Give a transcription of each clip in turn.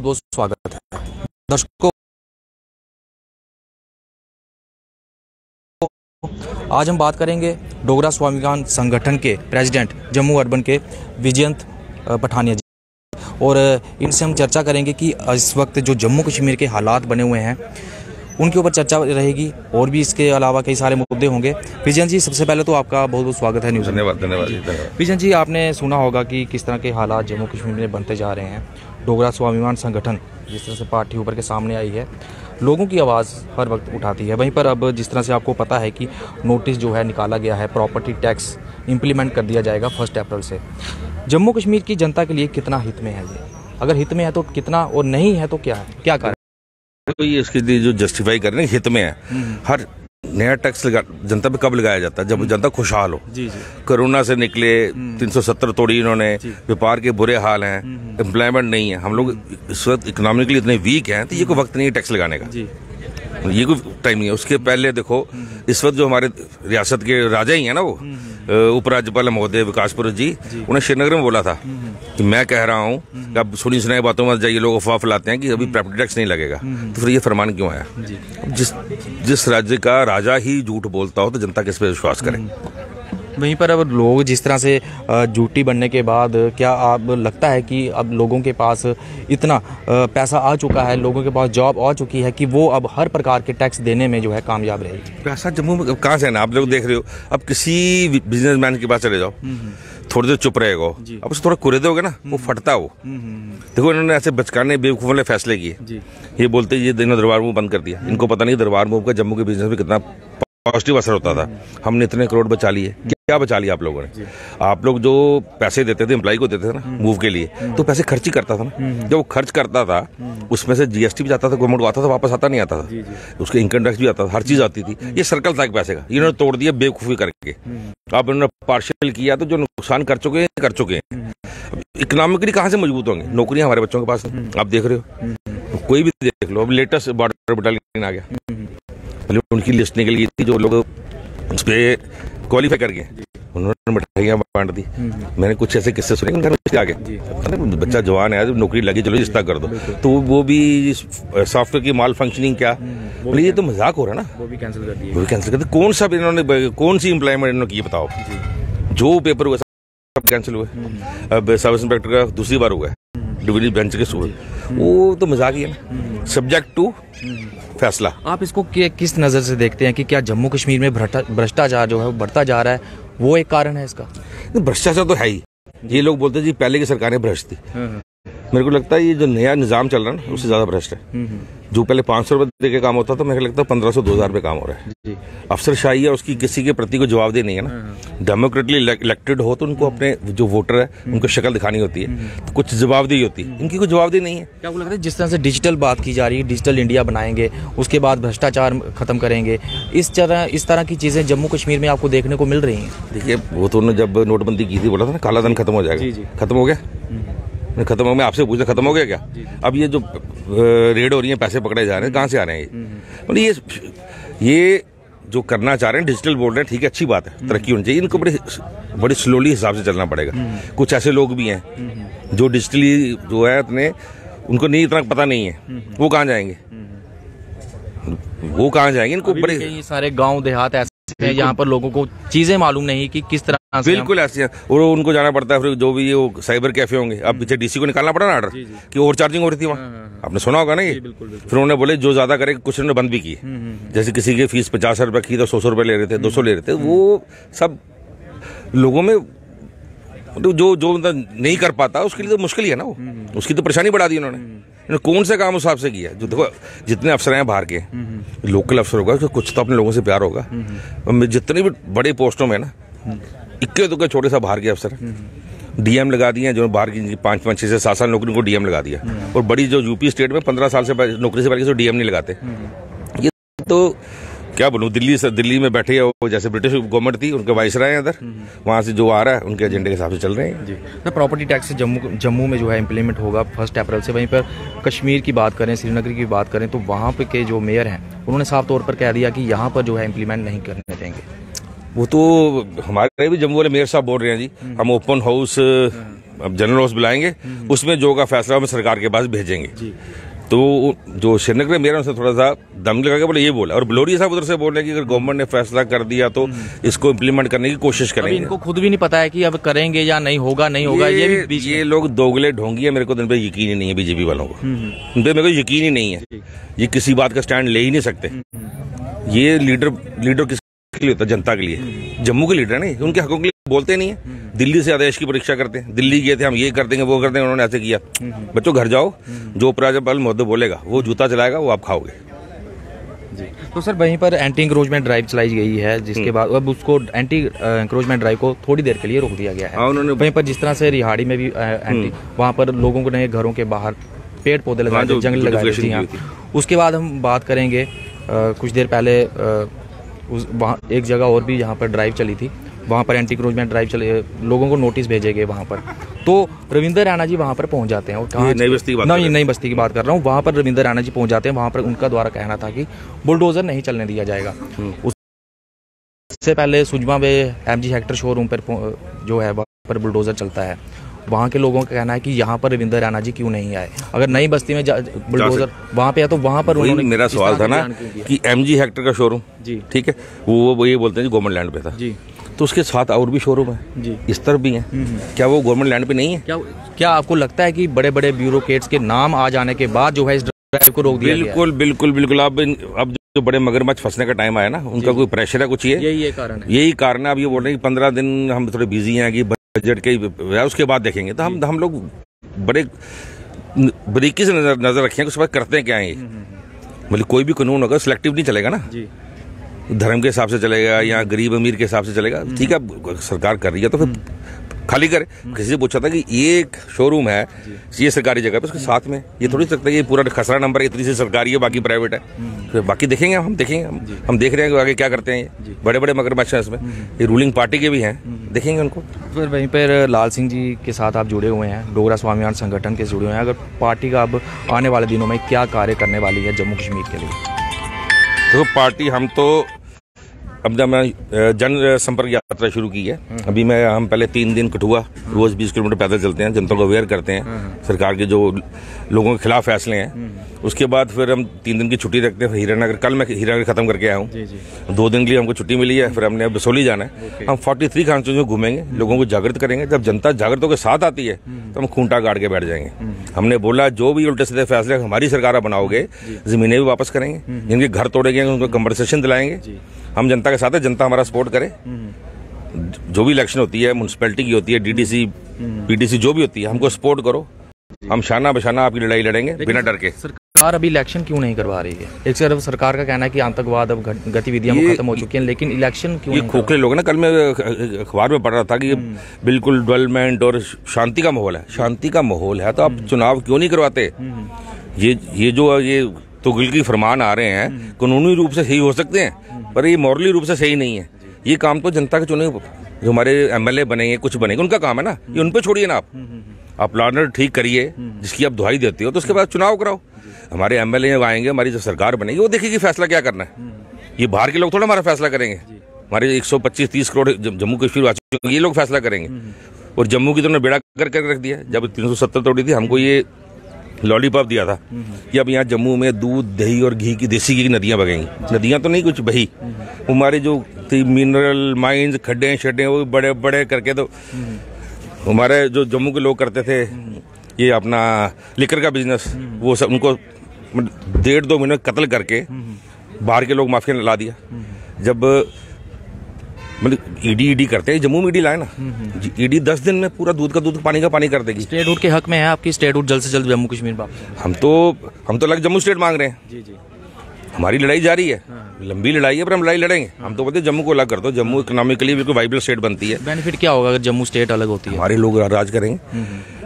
बहुत स्वागत है दर्शकों। आज हम बात करेंगे डोगरा स्वाभिमान संगठन के प्रेसिडेंट जम्मू अर्बन के विजयंत पठानिया जी, और इनसे हम चर्चा करेंगे कि इस वक्त जो जम्मू कश्मीर के हालात बने हुए हैं उनके ऊपर चर्चा रहेगी, और भी इसके अलावा कई सारे मुद्दे होंगे। विजयंत जी, सबसे पहले तो आपका बहुत बहुत स्वागत है न्यूज़। धन्यवाद। विजयंत जी, आपने सुना होगा कि किस तरह के हालात जम्मू कश्मीर में बनते जा रहे हैं। डोगरा स्वाभिमान संगठन जिस तरह से पार्टी उभर के सामने आई है, लोगों की आवाज़ हर वक्त उठाती है। वहीं पर अब जिस तरह से आपको पता है कि नोटिस जो है निकाला गया है, प्रॉपर्टी टैक्स इम्प्लीमेंट कर दिया जाएगा 1 अप्रैल से। जम्मू कश्मीर की जनता के लिए कितना हित में है ये? अगर हित में है तो कितना, और नहीं है तो क्या है, क्या कारण? तो ये इसके लिए जो जस्टिफाई कर रहे हैं हित में है। हर नया टैक्स जनता पे कब लगाया जाता है? जब जनता खुशहाल हो। जी। कोरोना से निकले 370 तोड़ी इन्होंने, व्यापार के बुरे हाल हैं, एम्प्लॉयमेंट नहीं है, हम लोग इस वक्त इकोनॉमिकली इतने वीक हैं, तो ये कोई वक्त नहीं है टैक्स लगाने का। ये कोई टाइम नहीं है। उसके पहले देखो, इस वक्त जो हमारे रियासत के राजा ही हैं ना, वो उपराज्यपाल महोदय विकास पुरोहित जी, उन्हें श्रीनगर में बोला था कि मैं कह रहा हूँ कि अब सुनी सुनाई बातों में जाइए, लोग अफवाह फैलाते हैं कि अभी प्रॉपर्टी टैक्स नहीं लगेगा। तो फिर ये फरमान क्यों आया? जिस राज्य का राजा ही झूठ बोलता हो तो जनता किस पे विश्वास करे? वहीं पर अब लोग जिस तरह से झूठी बनने के बाद, क्या आप लगता है कि अब लोगों के पास इतना पैसा आ चुका है, लोगों के पास जॉब आ चुकी है कि वो अब हर प्रकार के टैक्स देने में जो है कामयाब रहेगी? पैसा जम्मू में कहाँ से है ना, आप लोग देख रहे हो। अब किसी बिजनेसमैन के पास चले जाओ, थोड़ी देर चुप रहेगा, अब उसे थोड़ा कुरे दोगे ना, वो फटता हो। देखो, इन्होंने ऐसे बचकाने बेवकूफ वाले फैसले किए। ये बोलते ये दिन दरबार मूव बंद कर दिया। इनको पता नहीं दरबार मूव का जम्मू के बिजनेस में कितना पॉजिटिव असर होता था। हमने इतने करोड़ बचा लिए। क्या बचा लिया आप लोगों ने? आप लोग जो पैसे देते थे एम्प्लॉय को देते थे ना मूव के लिए, तो पैसे खर्च ही करता था ना। जब वो खर्च करता था उसमें से जीएसटी भी जाता था, गवर्नमेंट को आता था, वापस आता नहीं आता था। उसके इनकम टैक्स भी आता था, हर चीज आती थी। ये सर्कल था एक पैसे का, इन्होंने तोड़ दिया बेवकूफी करके। अब इन्होंने पार्शियल किया, तो जो नुकसान कर चुके हैं। इकोनॉमिकली कहाँ से मजबूत होंगे? नौकरियां हमारे बच्चों के पास हैं, आप देख रहे हो। कोई भी देख लो, अब लेटेस्ट बॉर्डर बटालियन आ गया, उनकी लिस्ट निकल गई थी, जो लोग उस पे क्वालिफाई कर गए, उन्होंने मिठाइयाँ बांट दी। मैंने कुछ ऐसे किस्से सुने आगे, बच्चा जवान है, नौकरी लगी, चलो रिश्ता कर दो, तो वो भी सॉफ्टवेयर की माल फंक्शनिंग क्या, बोले ये तो मजाक हो रहा है ना, वो भी कैंसिल कर दी। कौन सा इन्होंने, कौन सी एम्प्लॉयमेंट इन्होंने की बताओ? जो पेपर हुआ सब कैंसिल हुए। अब सब इंस्पेक्टर का दूसरी बार हुआ है डिवीजन बेंच के सुबह, वो तो मजाक ही है ना। सब्जेक्ट टू फैसला। आप इसको किस नज़र से देखते हैं कि क्या जम्मू कश्मीर में भ्रष्टाचार जो है वो बढ़ता जा रहा है, वो एक कारण है इसका? भ्रष्टाचार तो है ही। ये लोग बोलते हैं जी पहले की सरकारें भ्रष्ट थी। मेरे को लगता है ये जो नया निजाम चल रहा है ना, उससे ज्यादा भ्रष्ट है। जो पहले 500 रुपए दे के काम होता था, मेरे को लगता है 1500-2000 रुपए काम हो रहा है। अफसरशाही है उसकी, किसी के प्रति को जवाबदेही नहीं है ना। डेमोक्रेटली इलेक्टेड हो तो उनको अपने जो वोटर है उनको शक्ल दिखानी होती है, तो कुछ जवाबदेही होती है। इनकी कोई जवाबदेही नहीं है। क्या आपको लगता है जिस तरह से डिजिटल बात की जा रही है, डिजिटल इंडिया बनाएंगे, उसके बाद भ्रष्टाचार खत्म करेंगे, इस तरह की चीजें जम्मू कश्मीर में आपको देखने को मिल रही हैं? देखिए, वो तो उन्होंने जब नोटबंदी की थी बोला था ना काला धन खत्म हो जाएगा। खत्म हो गया? खत्म हो गया? आपसे पूछा खत्म हो गया क्या? अब ये जो रेड हो रही है, पैसे पकड़े जा रहे हैं, कहाँ से आ रहे हैं ये जो करना चाह रहे हैं, डिजिटल बोल रहे हैं, ठीक है, अच्छी बात है, तरक्की होनी चाहिए। इनको बड़े स्लोली हिसाब से चलना पड़ेगा। कुछ ऐसे लोग भी हैं जो डिजिटली जो है अपने, उनको नहीं इतना पता नहीं है, वो कहाँ जाएंगे? इनको बड़े सारे गाँव देहात ऐसे हैं जहाँ पर लोगों को चीजें मालूम नहीं कि किस तरह से। बिल्कुल ऐसे हैं, और उनको जाना पड़ता है। फिर जो भी वो साइबर कैफे होंगे, अब पीछे डीसी को निकालना पड़ा ना ऑर्डर कि ओवर चार्जिंग हो रही थी वहाँ, आपने सुना होगा ना ये। फिर उन्होंने बोले जो ज्यादा करे, कुछ उन्होंने बंद भी की। जैसे किसी की फीस 50 रुपए की तो 100 रुपए ले रहे थे, 200 ले रहे थे। वो सब लोगों में जो नहीं कर पाता उसके लिए तो मुश्किल ही है ना, वो उसकी तो परेशानी बढ़ा दी उन्होंने। कौन सा काम उस हिसाब से किया? जो देखो, जितने अफसर हैं बाहर के, लोकल अफसर होगा, कुछ तो अपने लोगों से प्यार होगा। जितने भी बड़े पोस्टों में ना, इक्के दुक्के छोटे सा बाहर के अफसर डीएम लगा दिए, जो बाहर की 5-5, 6-7 साल नौकरी को डीएम लगा दिया। और बड़ी जो यूपी स्टेट में 15 साल से नौकरी से पहले तो डीएम नहीं लगाते। ये तो क्या बोलूं, दिल्ली में बैठे हो, जैसे ब्रिटिश गवर्नमेंट थी, उनके वाइसराय हैं इधर, वहाँ से जो आ रहा है उनके एजेंडे के हिसाब से चल रहे हैं जी। प्रॉपर्टी टैक्स जम्मू में जो है इम्प्लीमेंट होगा 1 अप्रैल से। वहीं पर कश्मीर की बात करें, श्रीनगर की बात करें, तो वहाँ पे के जो मेयर हैं उन्होंने साफ तौर पर कह दिया कि यहाँ पर जो है इम्प्लीमेंट नहीं करने देंगे। वो तो हमारे भी जम्मू वाले मेयर साहब बोल रहे हैं जी, हम ओपन हाउस जनरल हाउस बुलाएंगे, उसमें जो का फैसला हम सरकार के पास भेजेंगे। तो जो श्रीनगर मेयर उनसे थोड़ा सा दम लगा के बोले, ये बोला। और बलोरिया साहब उधर से बोल रहे हैं कि अगर गवर्नमेंट ने फैसला कर दिया तो इसको इम्प्लीमेंट करने की कोशिश करेंगे। इनको खुद भी नहीं पता है कि अब करेंगे या नहीं होगा, नहीं होगा। ये लोग दोगले ढोंगी है, मेरे को इन पे यकीन ही नहीं है बीजेपी वालों को, इन पे मेरे को यकीन ही नहीं है। ये किसी बात का स्टैंड ले ही नहीं सकते। ये लीडर किसके लिए होता है? जनता के लिए। जम्मू के लीडर नहीं, उनके हकों के लिए बोलते नहीं है। दिल्ली से आदेश की परीक्षा करते हैं, दिल्ली गए थे हम ये कर देंगे वो कर देंगे, उन्होंने ऐसे किया। बच्चों घर जाओ, जो राज्यपाल महोदय बोलेगा वो जूता चलाएगा, वो आप खाओगे जी। तो सर वहीं पर एंटी इंक्रोचमेंट ड्राइव चलाई गई है, जिसके बाद अब उसको एंटी इंक्रोचमेंट ड्राइव को थोड़ी देर के लिए रोक दिया गया है। उन्होंने वहीं पर जिस तरह से रिहाड़ी में भी एंटी, वहाँ पर लोगों ने घरों के बाहर पेड़ पौधे लगाए, जंगल लगाए। जी हाँ। उसके बाद हम बात करेंगे कुछ देर पहले वहाँ एक जगह और भी यहाँ पर ड्राइव चली थी, वहाँ पर एंटी इंक्रोचमेंट ड्राइव चले, लोगों को नोटिस भेजे गए वहाँ पर। तो रविंदर रैना जी वहाँ पर पहुँच जाते हैं। और नई बस्ती की बात कर रहा हूँ। वहाँ पर रविंदर रैना जी पहुँच जाते हैं। वहाँ पर उनका द्वारा कहना था कि बुलडोजर नहीं चलने दिया जाएगा। उससे पहले सुजमा में MG हेक्टर शोरूम पर जो है वहाँ पर बुलडोजर चलता है। वहाँ के लोगों का कहना है कि यहाँ पर रविंदर रैना जी क्यों नहीं आए? अगर नई बस्ती में बुलडोजर वहाँ पे है तो वहाँ पर उन्होंने, मेरा सवाल था ना कि MG हेक्टर का शोरूम, जी ठीक है, वो ये बोलते हैं जी गवर्नमेंट लैंड पे था जी, तो उसके साथ और भी शोरूम है जी, इस तरफ भी है। क्या वो गवर्नमेंट लैंड पे नहीं है? क्या आपको लगता है कि बड़े बड़े ब्यूरोक्रेट्स के नाम आ जाने के बाद जो है इस ड्राइव को रोक दिया गया? बिल्कुल। अब जो बड़े मगरमच्छ फंसने का टाइम आया ना, उनका कोई प्रेशर है, कुछ यही कारण है। अब ये बोल रहे हैं कि 15 दिन हम थोड़े बिजी हैं कि बजट के, उसके बाद देखेंगे। तो हम लोग बड़े बारीकी से नजर रखेंगे उसके बाद करते हैं क्या है। मतलब कोई भी कानून होगा सिलेक्टिव नहीं चलेगा ना जी, धर्म के हिसाब से चलेगा या गरीब अमीर के हिसाब से चलेगा। ठीक है, सरकार कर रही है तो फिर खाली करे। किसी से पूछा था कि ये एक शोरूम है, ये सरकारी जगह पे, उसके साथ में ये थोड़ी सकता है ये पूरा खसरा नंबर है, इतनी सी सरकारी है बाकी प्राइवेट है। तो बाकी देखेंगे, हम देख रहे हैं कि आगे क्या करते हैं। ये बड़े बड़े मगरमच्छ हैं इसमें, ये रूलिंग पार्टी के भी हैं, देखेंगे उनको। फिर वहीं पर लाल सिंह जी के साथ आप जुड़े हुए हैं, डोगरा स्वाभिमान संगठन के जुड़े हुए हैं। अगर पार्टी का अब आने वाले दिनों में क्या कार्य करने वाली है जम्मू कश्मीर के लिए? तो पार्टी, हम तो अब जब मैं जन संपर्क यात्रा शुरू की है, अभी हम पहले 3 दिन कठुआ, रोज 20 किलोमीटर पैदल चलते हैं, जनता को अवेयर करते हैं सरकार के जो लोगों के खिलाफ फैसले हैं। उसके बाद फिर हम 3 दिन की छुट्टी रखते हैं। हीरानगर, कल मैं हीरानगर खत्म करके आया हूँ, 2 दिन के लिए हमको छुट्टी मिली है। फिर हमने बसोली जाना है। हम 43 कॉन्स्टिट्यूंसी घूमेंगे, लोगों को जागृत करेंगे। जब जनता जागृतों के साथ आती है तो हम खूंटा गाड़ के बैठ जाएंगे। हमने बोला जो भी उल्टे सीधे फैसले हमारी सरकार बनाओगे, जमीनें भी वापस करेंगे, जिनके घर तोड़ेंगे उनको कंपनसेशन दिलाएंगे। हम जनता के साथ है, जनता हमारा सपोर्ट करे। जो भी इलेक्शन होती है, म्युनिसिपैलिटी की होती है, DDC PDC जो भी होती है, हमको सपोर्ट करो। हम शाना बशाना आपकी लड़ाई लड़ेंगे बिना डर के। सरकार अभी इलेक्शन क्यों नहीं करवा रही है? एक तरफ सरकार का कहना है कि आतंकवाद अब गतिविधियां खत्म हो चुकी हैं, लेकिन इलेक्शन क्यों? ये खोखले लोग ना, कल मैं अखबार में पढ़ रहा था कि बिल्कुल डेवलपमेंट और शांति का माहौल है। शांति का माहौल है तो आप चुनाव क्यों नहीं करवाते? ये जो तुगलकी फरमान आ रहे हैं, कानूनी रूप से सही हो सकते हैं पर ये मॉरली रूप से सही नहीं है। ये काम तो जनता के चुने जो हमारे MLA बनेंगे, कुछ बनेंगे, उनका काम है ना, ये उन पे छोड़िए ना। आप प्लानर ठीक करिए, जिसकी आप दुहाई देते हो, तो उसके बाद चुनाव कराओ। हमारे MLA आएंगे, हमारी जो सरकार बनेगी वो देखेगी फैसला क्या करना है। ये बाहर के लोग थोड़ा हमारा फैसला करेंगे। हमारे 125-30 करोड़ जम्मू कश्मीर वासियों, ये लोग फैसला करेंगे। और जम्मू की तो बेड़ा करके रख दिया। जब 370 तोड़ी थी, हमको ये लॉलीपॉप दिया था कि अब यहाँ जम्मू में दूध, दही और घी की, देसी घी की नदियाँ बगेंगी। नदियाँ तो नहीं, कुछ बही। हमारे जो मिनरल माइंस, खड्डे शड्डे, वो बड़े बड़े करके, तो हमारे जो जम्मू के लोग करते थे ये अपना लिकर का बिजनेस, वो सब उनको 1.5-2 महीने कत्ल करके बाहर के लोग माफिया ला दिया। जब मतलब ईडी करते हैं, जम्मू में ईडी लाए ना, ईडी 10 दिन में पूरा दूध का दूध, पानी का पानी कर देगी। स्टेटहुड के हक में है आपकी, स्टेटहुड जल्द से जल्द जम्मू कश्मीर वापस। हम तो लग जम्मू स्टेट मांग रहे हैं जी। हमारी लड़ाई जारी है, लंबी लड़ाई है, पर हम लड़ाई लड़ेंगे। हम तो बोलते हैं जम्मू को अलग कर दो, जम्मू इकोनॉमिकली बिल्कुल वाइबल स्टेट बनती है। बेनिफिट क्या होगा अगर जम्मू स्टेट अलग होती है? हमारे लोग राज करेंगे।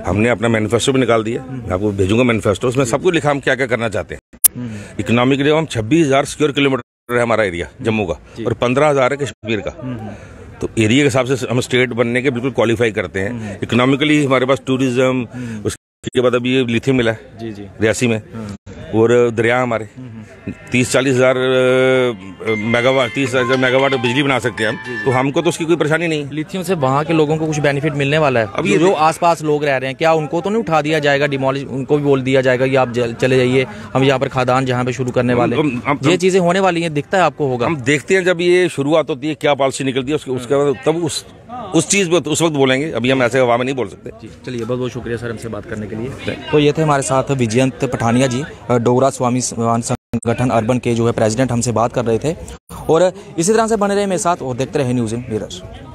हमने अपना मैनिफेस्टो भी निकाल दिया, मैं आपको भेजूंगा मैनिफेस्टो, उसमें सब कुछ लिखा हम क्या क्या करना चाहते हैं। इकोनॉमिकली हम 26,000 स्क्वायर किलोमीटर है हमारा एरिया जम्मू का, और 15,000 है कश्मीर का। तो एरिया के हिसाब से हम स्टेट बनने के बिल्कुल क्वालिफाई करते हैं। इकोनॉमिकली हमारे पास टूरिज्म, उसके बाद अभी लिथियम मिला है रियासी में, और दरिया हमारे 30-40 हज़ार मेगावाट 30,000 मेगावाट बिजली बना सकते हैं हम, तो हमको तो उसकी कोई परेशानी नहीं। लिथियम से वहाँ के लोगों को कुछ बेनिफिट मिलने वाला है? अब ये जो आसपास लोग रह रहे हैं, क्या उनको तो नहीं उठा दिया जाएगा, डिमोलिश, उनको भी बोल दिया जाएगा कि आप चले जाइए, हम यहाँ पर खदान जहाँ पे शुरू करने वाले हैं, ये चीजें होने वाली हैं, दिखता है आपको? होगा, हम देखते हैं जब ये शुरुआत होती है, क्या पॉलिसी निकलती है, उसके बाद तब उस चीज़ पर उस वक्त बोलेंगे। अभी हम ऐसे हवा में नहीं बोल सकते। जी चलिए, बहुत बहुत शुक्रिया सर हमसे बात करने के लिए। तो ये थे हमारे साथ विजयंत पठानिया जी, डोगरा स्वाभिमान संगठन अर्बन के जो है प्रेसिडेंट, हमसे बात कर रहे थे। और इसी तरह से बने रहे मेरे साथ और देखते रहे न्यूज़ इन मिरर।